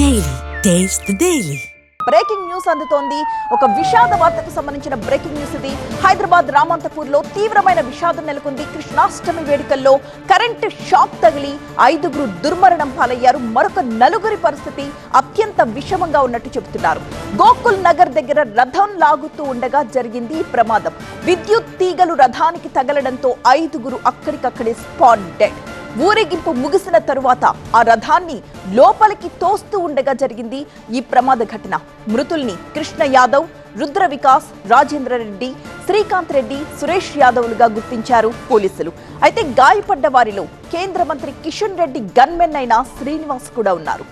Daily. Taste the Daily. Breaking news అందుతోంది. ఒక విషాద వార్తకు సంబంధించిన బ్రేకింగ్ న్యూస్ ఇది. హైదరాబాద్ రామంతపూర్లో తీవ్రమైన విషాదం నెలకొంది. కృష్ణాష్టమి వేడుకల్లో కరెంటు షాక్ తగిలి 5గురు దుర్మరణం పాలయ్యారు. మరొక 4గురి పరిస్థితి అత్యంత విషమంగా ఉన్నట్టు చెబుతున్నారు. గోకుల్ నగర్ దగ్గర రథం లాగుతూ ఉండగా జరిగింది ఈ ప్రమాదం. విద్యుత్ తీగలు రథానికి తగలడంతో 5గురు అక్కడికక్కడే స్పాట్ డెడ్. ఊరేగింపు ముగిసిన తరువాత ఆ రథాన్ని లోపలికి తోస్తూ ఉండగా జరిగింది ఈ ప్రమాద ఘటన. మృతుల్ని కృష్ణ యాదవ్, రుద్ర వికాస్, రాజేంద్ర రెడ్డి, శ్రీకాంత్ రెడ్డి, సురేష్ యాదవ్లుగా గుర్తించారు పోలీసులు. అయితే గాయపడ్డ వారిలో కేంద్ర మంత్రి కిషన్ రెడ్డి గన్మెన్ అయిన శ్రీనివాస్ కూడా ఉన్నారు.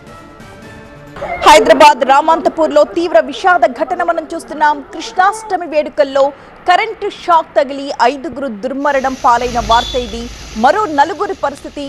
హైదరాబాద్ రామంతపూర్లో తీవ్ర విషాద ఘటన మనం చూస్తున్నాం. కృష్ణాష్టమి వేడుకల్లో కరెంటు షాక్ తగిలి 5గురు దుర్మరణం పాలైన వార్త ఇది. మరో 4గురి పరిస్థితి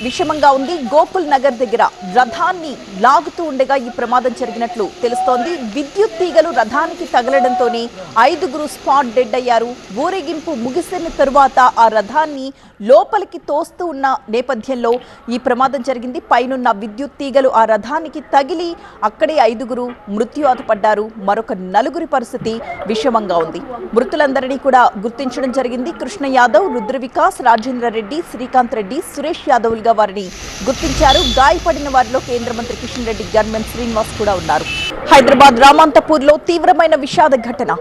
విషమంగా ఉంది. గోకుల్ నగర్ దగ్గర రథాన్ని లాగుతూ ఉండగా ఈ ప్రమాదం జరిగినట్లు తెలుస్తోంది. విద్యుత్ తీగలు రథానికి తగలడంతోనే 5గురు స్పాట్ డెడ్ అయ్యారు. ఊరేగింపు ముగిసిన తరువాత ఆ రథాన్ని లోపలికి తోస్తూ ఉన్న నేపథ్యంలో ఈ ప్రమాదం జరిగింది. పైనున్న విద్యుత్ తీగలు ఆ రథానికి తగిలి అక్కడే 5గురు మృత్యువాత పడ్డారు. మరొక 4గురి పరిస్థితి విషమంగా ఉంది. మృతులందరినీ కూడా గుర్తించడం జరిగింది. కృష్ణ యాదవ్, రుద్ర వికాస్, రాజేంద్ర రెడ్డి, శ్రీకాంత్ రెడ్డి, సురేష్ యాదవ్ వారిని గుర్తించారు. గాయపడిన వారిలో కేంద్ర మంత్రి కిషన్ రెడ్డి గన్మెన్ శ్రీనివాస్ కూడా ఉన్నారు. హైదరాబాద్ రామంతపూర్లో తీవ్రమైన విషాద ఘటన.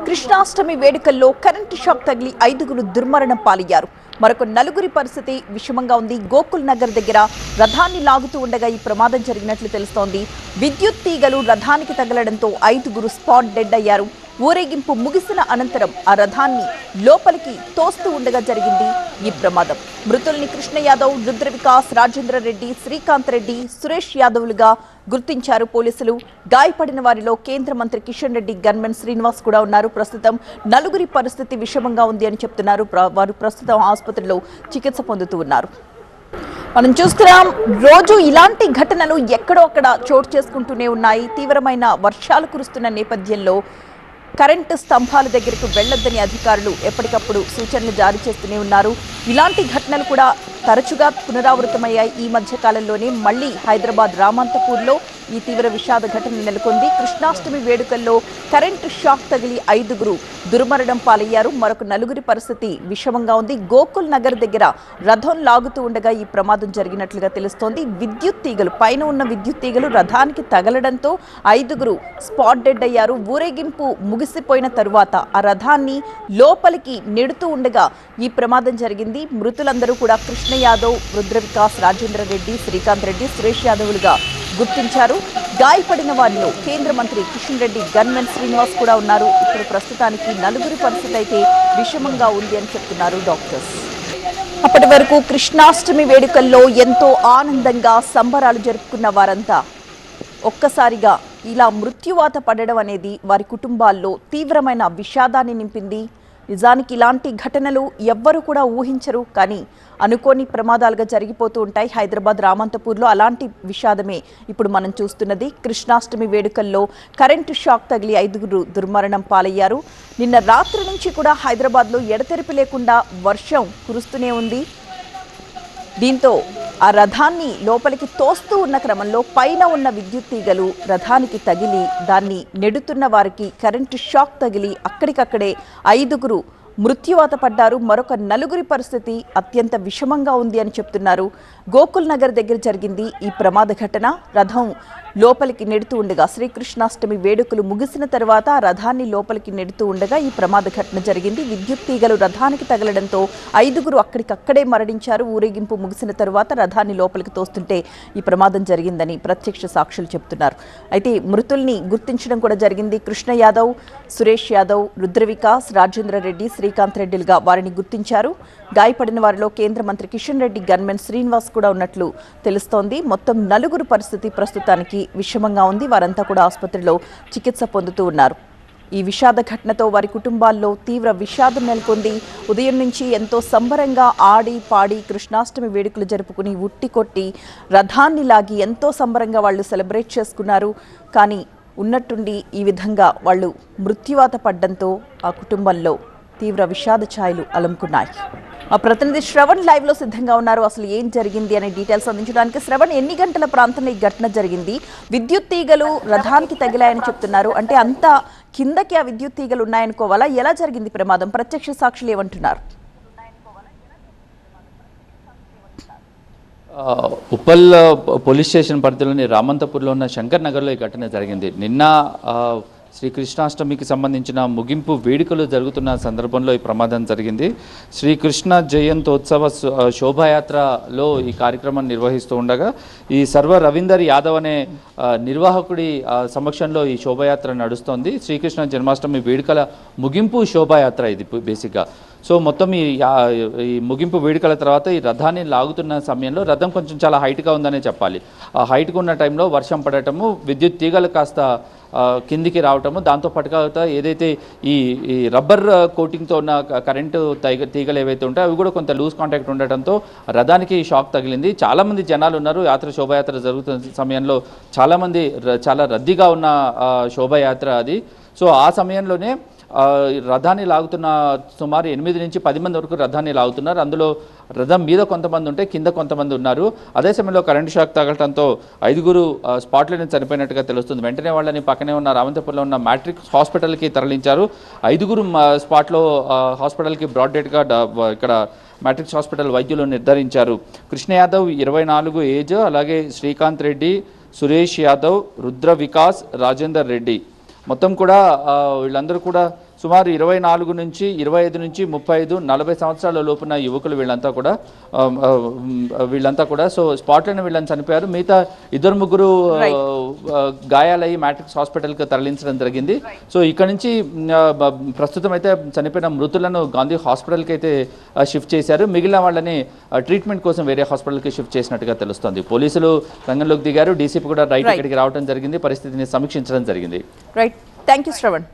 కృష్ణాష్టమి వేడుకల్లో కరెంటు షాక్ తగిలి 5గురు దుర్మరణం పాలయ్యారు. మరొక 4గురి పరిస్థితి విషమంగా ఉంది. గోకుల్ నగర్ దగ్గర రథాన్ని లాగుతూ ఉండగా ఈ ప్రమాదం జరిగినట్లు తెలుస్తోంది. విద్యుత్ తీగలు రథానికి తగలడంతో 5గురు స్పాట్ డెడ్ అయ్యారు. ఊరేగింపు ముగిసిన అనంతరం ఆ రథాన్ని లోపలికి తోస్తూ ఉండగా జరిగింది ఈ ప్రమాదం. మృతుల్ని కృష్ణ యాదవ్, రుద్ర వికాస్, రాజేంద్ర రెడ్డి, శ్రీకాంత్ రెడ్డి, సురేష్ యాదవ్లుగా గుర్తించారు పోలీసులు. గాయపడిన వారిలో కేంద్ర మంత్రి కిషన్ రెడ్డి గన్మెన్ శ్రీనివాస్ కూడా ఉన్నారు. ప్రస్తుతం 4గురి పరిస్థితి విషమంగా ఉంది అని చెప్తున్నారు. వారు ప్రస్తుతం ఆసుపత్రిలో చికిత్స పొందుతూ ఉన్నారు. మనం చూస్తున్నాం, రోజు ఇలాంటి ఘటనలు ఎక్కడో అక్కడ చోటు చేసుకుంటూనే ఉన్నాయి. తీవ్రమైన వర్షాలు కురుస్తున్న నేపథ్యంలో కరెంటు స్తంభాల దగ్గరకు వెళ్లొద్దని అధికారులు ఎప్పటికప్పుడు సూచనలు జారీ చేస్తూనే ఉన్నారు. ఇలాంటి ఘటనలు కూడా తరచుగా పునరావృతమయ్యాయి. ఈ మధ్య కాలంలోనే మళ్లీ హైదరాబాద్ రామంతపూర్లో ఈ తీవ్ర విషాద ఘటన నెలకొంది. కృష్ణాష్టమి వేడుకల్లో కరెంటు షాక్ తగిలి 5గురు దుర్మరణం పాలయ్యారు. మరొక 4గురి పరిస్థితి విషమంగా ఉంది. గోకుల్ నగర్ దగ్గర రథం లాగుతూ ఉండగా ఈ ప్రమాదం జరిగినట్లుగా తెలుస్తోంది. విద్యుత్ తీగలు పైన ఉన్న విద్యుత్ తీగలు రథానికి తగలడంతో 5గురు స్పాట్ డెడ్ అయ్యారు. ఊరేగింపు ముగిసిపోయిన తరువాత ఆ రథాన్ని లోపలికి నెడుతూ ఉండగా ఈ ప్రమాదం జరిగింది. మృతులందరూ కూడా కృష్ణ యాదవ్, రుద్ర వికాస్, రాజేంద్ర రెడ్డి, శ్రీకాంత్ రెడ్డి, సురేష్ యాదవ్లుగా గుర్తించారు. గాయపడిన వారిలో కేంద్ర మంత్రి కిషన్ రెడ్డి గన్మెన్ శ్రీనివాస్ కూడా ఉన్నారు. ఇప్పుడు ప్రస్తుతానికి 4గురి పరిస్థితి అయితే విషమంగా ఉంది అని చెప్తున్నారు డాక్టర్స్. అప్పటి వరకు కృష్ణాష్టమి వేడుకల్లో ఎంతో ఆనందంగా సంబరాలు జరుపుకున్న వారంతా ఒక్కసారిగా ఇలా మృత్యువాత పడడం అనేది వారి కుటుంబాల్లో తీవ్రమైన విషాదాన్ని నింపింది. నిజానికి ఇలాంటి ఘటనలు ఎవ్వరూ కూడా ఊహించరు, కానీ అనుకోని ప్రమాదాలుగా జరిగిపోతూ ఉంటాయి. హైదరాబాద్ రామంతపూర్లో అలాంటి విషాదమే ఇప్పుడు మనం చూస్తున్నది. కృష్ణాష్టమి వేడుకల్లో కరెంటు షాక్ తగిలి 5గురు దుర్మరణం పాలయ్యారు. నిన్న రాత్రి నుంచి కూడా హైదరాబాద్లో ఎడతెరిపి లేకుండా వర్షం కురుస్తూనే ఉంది. దీంతో ఆ రథాన్ని లోపలికి తోస్తూ ఉన్న క్రమంలో పైన ఉన్న విద్యుత్ తీగలు రథానికి తగిలి దాన్ని నెడుతున్న వారికి కరెంటు షాక్ తగిలి అక్కడికక్కడే 5గురు మృత్యువాత పడ్డారు. మరొక 4గురి పరిస్థితి అత్యంత విషమంగా ఉంది అని చెప్తున్నారు. గోకుల్ నగర్ దగ్గర జరిగింది ఈ ప్రమాద ఘటన. రథం లోపలికి నెడుతూ ఉండగా శ్రీకృష్ణాష్టమి వేడుకలు ముగిసిన తర్వాత ఆ రథాన్ని లోపలికి నెడుతూ ఉండగా ఈ ప్రమాద ఘటన జరిగింది. విద్యుత్ తీగలు రథానికి తగలడంతో 5గురు అక్కడికక్కడే మరణించారు. ఊరేగింపు ముగిసిన తరువాత రథాన్ని లోపలికి తోస్తుంటే ఈ ప్రమాదం జరిగిందని ప్రత్యక్ష సాక్షులు చెప్తున్నారు. అయితే మృతుల్ని గుర్తించడం కూడా జరిగింది. కృష్ణ యాదవ్, సురేష్ యాదవ్, రుద్ర వికాస్, రాజేంద్ర రెడ్డి, శ్రీకాంత్ రెడ్డిలుగా వారిని గుర్తించారు. గాయపడిన వారిలో కేంద్ర మంత్రి కిషన్ రెడ్డి గన్మెన్ శ్రీనివాస్ కూడా ఉన్నట్లు తెలుస్తోంది. మొత్తం 4గురు పరిస్థితి ప్రస్తుతానికి విషమంగా ఉంది. వారంతా కూడా ఆసుపత్రిలో చికిత్స పొందుతూ ఉన్నారు. ఈ విషాద ఘటనతో వారి కుటుంబాల్లో తీవ్ర విషాదం నెలకొంది. ఉదయం నుంచి ఎంతో సంబరంగా ఆడి పాడి కృష్ణాష్టమి వేడుకలు జరుపుకుని ఉట్టి కొట్టి రథాన్ని లాగి ఎంతో సంబరంగా వాళ్ళు సెలబ్రేట్ చేసుకున్నారు. కానీ ఉన్నట్టుండి ఈ విధంగా వాళ్ళు మృత్యువాత పడ్డంతో ఆ కుటుంబంలో తీవ్ర విషాద ఛాయలు అలుముకున్నాయి. మా ప్రతినిధి శ్రవణ్ లైవ్ లో సిద్ధంగా ఉన్నారు. అసలు ఏం జరిగింది అనే డీటెయిల్స్ అందించడానికి. శ్రవణ్, ఎన్ని గంటల ప్రాంతంలో ఈ ఘటన జరిగింది? విద్యుత్ తీగలు రథానికి తగిలాయని చెప్తున్నారు. అంటే అంత కిందకి ఆ విద్యుత్ తీగలు ఉన్నాయనుకోవాలా? ఎలా జరిగింది ప్రమాదం? ప్రత్యక్ష సాక్షులు ఏమంటున్నారు? ఉప్పల్ పోలీస్ స్టేషన్ పరిధిలోని రామంతపూర్లో ఉన్న శంకర్ నగర్లో ఈ ఘటన జరిగింది. నిన్న శ్రీ కృష్ణాష్టమికి సంబంధించిన ముగింపు వేడుకలు జరుగుతున్న సందర్భంలో ఈ ప్రమాదం జరిగింది. శ్రీకృష్ణ జయంతోత్సవ శోభాయాత్రలో ఈ కార్యక్రమం నిర్వహిస్తూ ఉండగా ఈ సర్వ రవీందర్ యాదవ్ అనే నిర్వాహకుడి సమక్షంలో ఈ శోభాయాత్ర నడుస్తోంది. శ్రీకృష్ణ జన్మాష్టమి వేడుకల ముగింపు శోభాయాత్ర ఇది బేసిక్గా. సో మొత్తం ఈ ముగింపు వేడుకల తర్వాత ఈ రథాన్ని లాగుతున్న సమయంలో రథం కొంచెం చాలా హైట్గా ఉందనే చెప్పాలి. ఆ హైట్గా ఉన్న టైంలో వర్షం పడటము, విద్యుత్ తీగలు కాస్త కిందికి రావటము, దాంతోపాటుగా ఏదైతే ఈ రబ్బర్ కోటింగ్తో ఉన్న కరెంటు తీగలు ఏవైతే ఉంటాయో అవి కూడా కొంత లూజ్ కాంటాక్ట్ ఉండటంతో రథానికి షాక్ తగిలింది. చాలామంది జనాలు ఉన్నారు. శోభాయాత్ర జరుగుతున్న సమయంలో చాలా రద్దీగా ఉన్న శోభాయాత్ర అది. సో ఆ సమయంలోనే రథాన్ని లాగుతున్న సుమారు 8 నుంచి 10 మంది వరకు రథాన్ని లాగుతున్నారు. అందులో రథం మీద కొంతమంది ఉంటే కింద కొంతమంది ఉన్నారు. అదే సమయంలో కరెంటు షాక్ తగలటంతో 5గురు స్పాట్లోనే చనిపోయినట్టుగా తెలుస్తుంది. వెంటనే వాళ్ళని పక్కనే ఉన్న రామంతపూర్లో ఉన్న మ్యాట్రిక్స్ హాస్పిటల్కి తరలించారు. 5గురు స్పాట్లో హాస్పిటల్కి బ్రాడ్ డెడ్గా ఇక్కడ మ్యాట్రిక్స్ హాస్పిటల్ వైద్యులు నిర్ధారించారు. కృష్ణ యాదవ్ 24 ఏజ్, అలాగే శ్రీకాంత్ రెడ్డి, సురేష్ యాదవ్, రుద్ర వికాస్, రాజేందర్ రెడ్డి మొత్తం కూడా వీళ్ళందరూ కూడా సుమారు 24 నుంచి 25 నుంచి 35, 40 సంవత్సరాల లోపున యువకులు వీళ్ళంతా కూడా సో స్పాట్లోనే వీళ్ళని చనిపోయారు. మిగతా 2-3 గాయాలయ్యి మ్యాట్రిక్స్ హాస్పిటల్కి తరలించడం జరిగింది. సో ఇక్కడ నుంచి ప్రస్తుతం అయితే చనిపోయిన మృతులను గాంధీ హాస్పిటల్కి అయితే షిఫ్ట్ చేశారు. మిగిలిన వాళ్ళని ట్రీట్మెంట్ కోసం వేరే హాస్పిటల్కి షిఫ్ట్ చేసినట్టుగా తెలుస్తుంది. పోలీసులు రంగంలోకి దిగారు. డీసీపీ కూడా ఇక్కడికి రావడం జరిగింది. పరిస్థితిని సమీక్షించడం జరిగింది. Right, thank you Shravan.